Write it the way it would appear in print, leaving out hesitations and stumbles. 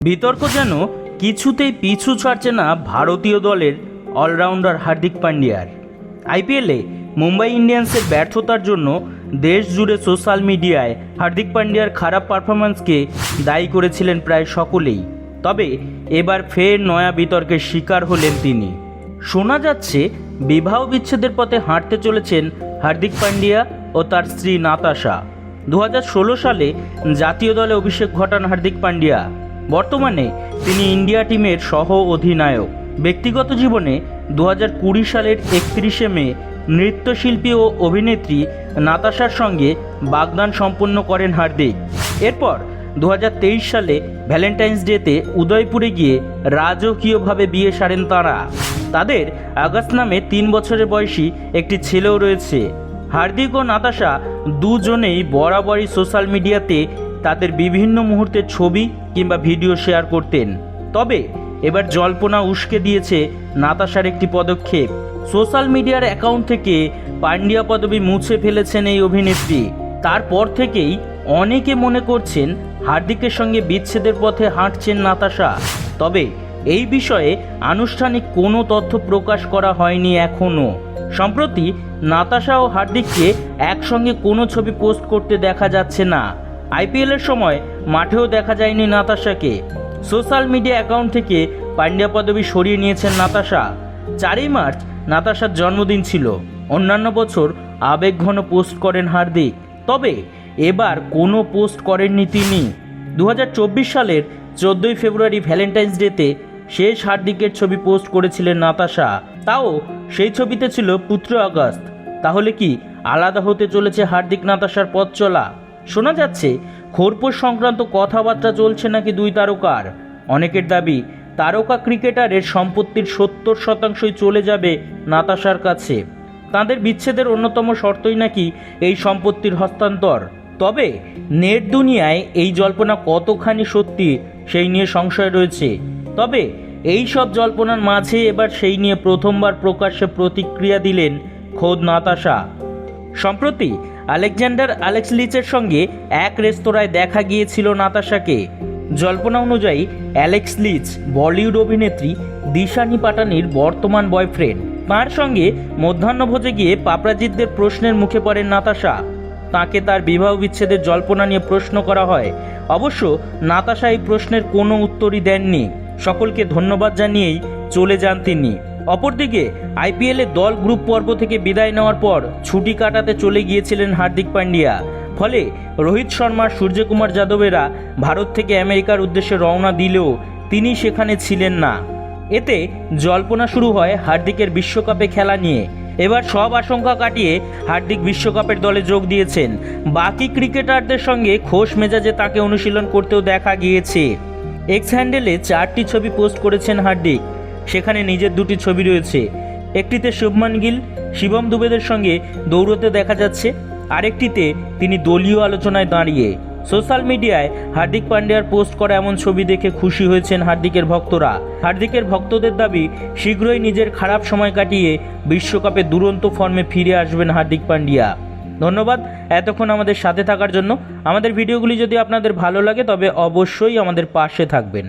বিতর্ক যেন কিছুতেই পিছু ছাড়ছে না ভারতীয় দলের অলরাউন্ডার হার্দিক পান্ডিয়ার। আইপিএলে মুম্বাই ইন্ডিয়ান্সের ব্যর্থতার জন্য দেশ জুড়ে সোশ্যাল মিডিয়ায় হার্দিক পান্ডিয়ার খারাপ পারফরম্যান্সকে দায়ী করেছিলেন প্রায় সকলেই। তবে এবার ফের নয়া বিতর্কের শিকার হলেন তিনি। শোনা যাচ্ছে বিবাহ বিচ্ছেদের পথে হাঁটতে চলেছেন হার্দিক পান্ডিয়া ও তার স্ত্রী নাতাশা। 2016 সালে জাতীয় দলে অভিষেক ঘটান হার্দিক পান্ডিয়া। বর্তমানে তিনি ইন্ডিয়া টিমের সহ অধিনায়ক। ব্যক্তিগত জীবনে 2020 সালের 31শে মে নৃত্যশিল্পী ও অভিনেত্রী নাতাশার সঙ্গে বাগদান সম্পন্ন করেন হার্দিক। এরপর 2023 সালে ভ্যালেন্টাইন্স ডেতে উদয়পুরে গিয়ে রাজকীয়ভাবে বিয়ে সারেন তাঁরা। তাদের আগস্ট নামে 3 বছরের বয়সী একটি ছেলেও রয়েছে। হার্দিক ও নাতাশা দুজনেই বরাবরই সোশ্যাল মিডিয়াতে তাদের বিভিন্ন মুহূর্তের ছবি কিংবা ভিডিও শেয়ার করতেন। তবে এবার জল্পনা উস্কে দিয়েছে নাতাশার একটি পদক্ষেপ। সোশ্যাল মিডিয়ার অ্যাকাউন্ট থেকে পান্ডিয়া পদবি মুছে ফেলেছেন এই অভিনেত্রী। তারপর থেকেই অনেকে মনে করছেন হার্দিকের সঙ্গে বিচ্ছেদের পথে হাঁটছেন নাতাশা। তবে এই বিষয়ে আনুষ্ঠানিক কোনো তথ্য প্রকাশ করা হয়নি এখনও। সম্প্রতি নাতাশা ও হার্দিককে একসঙ্গে কোনো ছবি পোস্ট করতে দেখা যাচ্ছে না। আইপিএলের সময় মাঠেও দেখা যায়নি নাতাশাকে। সোশ্যাল মিডিয়া অ্যাকাউন্ট থেকে পান্ডিয়া পদবি সরিয়ে নিয়েছেন নাতাশা। 4ই মার্চ নাতাশার জন্মদিন ছিল। অন্যান্য বছর আবেগঘন পোস্ট করেন হার্দিক, তবে এবার কোনো পোস্ট করেননি তিনি। 2024 সালের 14ই ফেব্রুয়ারি ভ্যালেন্টাইন্স ডেতে শেষ হার্দিকের ছবি পোস্ট করেছিলেন নাতাশা। তাও সেই ছবিতে ছিল পুত্র আগস্ট। তাহলে কি আলাদা হতে চলেছে হার্দিক নাতাশার পথ চলা? শোনা যাচ্ছে খোরপোশ সংক্রান্ত কথাবার্তা চলছে নাকি দুই তারকার। অনেকের দাবি তারকা ক্রিকেটারের সম্পত্তির 70% চলে যাবে নাতাশার কাছে। তাদের বিচ্ছেদের অন্যতম শর্তই নাকি এই সম্পত্তির হস্তান্তর। তবে নেট দুনিয়ায় এই জল্পনা কতখানি সত্যি সেই নিয়ে সংশয় রয়েছে। তবে এই সব জল্পনার মাঝে এবার সেই নিয়ে প্রথমবার প্রকাশ্যে প্রতিক্রিয়া দিলেন খোদ নাতাশা। সম্প্রতি আলেকজান্ডার আলেক্সলিচের সঙ্গে এক রেস্তোরাঁয় দেখা গিয়েছিল নাতাশাকে। জল্পনা অনুযায়ী অ্যালেক্স লিচ বলিউড অভিনেত্রী দিশানি পাটানির বর্তমান বয়ফ্রেন্ড। তাঁর সঙ্গে মধ্যাহ্নভোজে গিয়ে পাপরাজিতদের প্রশ্নের মুখে পড়েন নাতাশা। তাকে তার বিবাহ বিচ্ছেদের জল্পনা নিয়ে প্রশ্ন করা হয়। অবশ্য নাতাশা এই প্রশ্নের কোনো উত্তরই দেননি। সকলকে ধন্যবাদ জানিয়েই চলে যান তিনি। অপরদিকে আইপিএলে দল গ্রুপ পর্ব থেকে বিদায় নেওয়ার পর ছুটি কাটাতে চলে গিয়েছিলেন হার্দিক পান্ডিয়া। ফলে রোহিত শর্মা, সূর্যকুমার যাদবেরা ভারত থেকে আমেরিকার উদ্দেশ্যে রওনা দিলেও তিনি সেখানে ছিলেন না। এতে জল্পনা শুরু হয় হার্দিকের বিশ্বকাপে খেলা নিয়ে। এবার সব আশঙ্কা কাটিয়ে হার্দিক বিশ্বকাপের দলে যোগ দিয়েছেন। বাকি ক্রিকেটারদের সঙ্গে খোশ মেজাজে তাকে অনুশীলন করতেও দেখা গিয়েছে। এক্স হ্যান্ডেলে 4টি ছবি পোস্ট করেছেন হার্দিক। সেখানে নিজের 2টি ছবি রয়েছে। একটিতে শুভমান গিল, শিবম দুবেদের সঙ্গে দৌড়তে দেখা যাচ্ছে, আরেকটিতে তিনি দলীয় আলোচনায় দাঁড়িয়ে। সোশ্যাল মিডিয়ায় হার্দিক পান্ডিয়ার পোস্ট করা এমন ছবি দেখে খুশি হয়েছেন হার্দিকের ভক্তরা। হার্দিকের ভক্তদের দাবি শীঘ্রই নিজের খারাপ সময় কাটিয়ে বিশ্বকাপে দুরন্ত ফর্মে ফিরে আসবেন হার্দিক পান্ডিয়া। ধন্যবাদ এতক্ষণ আমাদের সাথে থাকার জন্য। আমাদের ভিডিওগুলি যদি আপনাদের ভালো লাগে তবে অবশ্যই আমাদের পাশে থাকবেন।